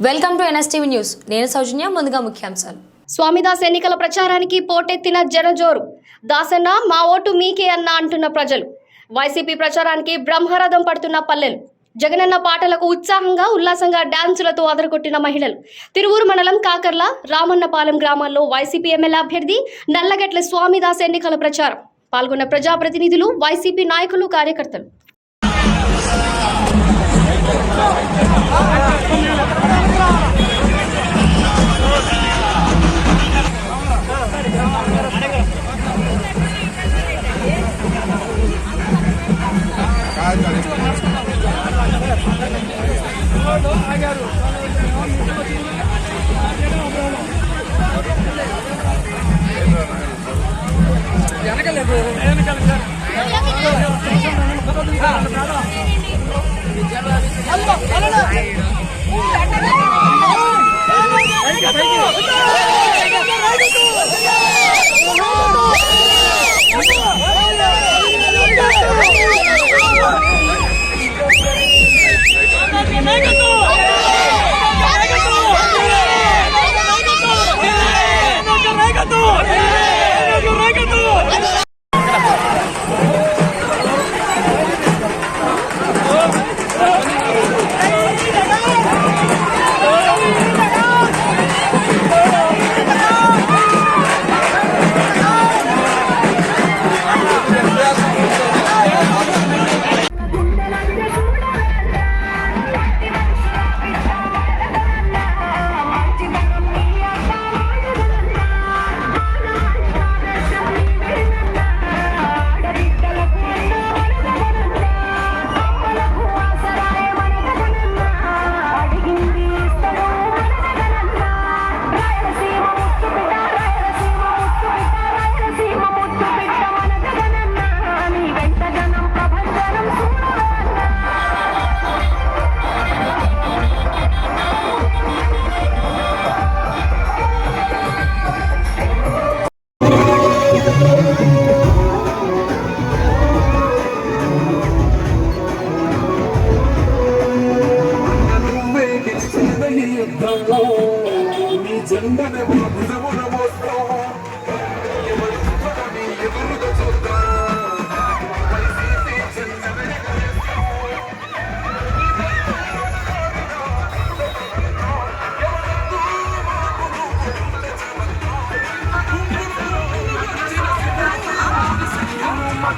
Welcome to NSTV news. నేను సౌజన్య. ముందుగా ముఖ్యాంశాలు. స్వామిదాస్ ఎన్నికల ప్రచారానికి పోటెత్తిన జనజోరు. దాసన్న మా ఓటు మీకే అన్న అంటున్న ప్రజలు. వైసీపీ ప్రచారానికి బ్రహ్మరథం పడుతున్న పల్లెలు. జగనన్న పాటలకు ఉత్సాహంగా ఉల్లాసంగా డాన్సులతో అదరగొట్టిన మహిళలు. తిరువూరు మండలం కాకర్ల రామన్నపాలెం గ్రామాల్లో వైసీపీ ఎమ్మెల్యే అభ్యర్థి నల్లగట్ల స్వామిదాస్ ఎన్నికల ప్రచారం. పాల్గొన్న ప్రజాప్రతినిధులు, వైసీపీ నాయకులు, కార్యకర్తలు.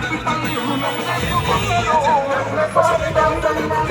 Bye.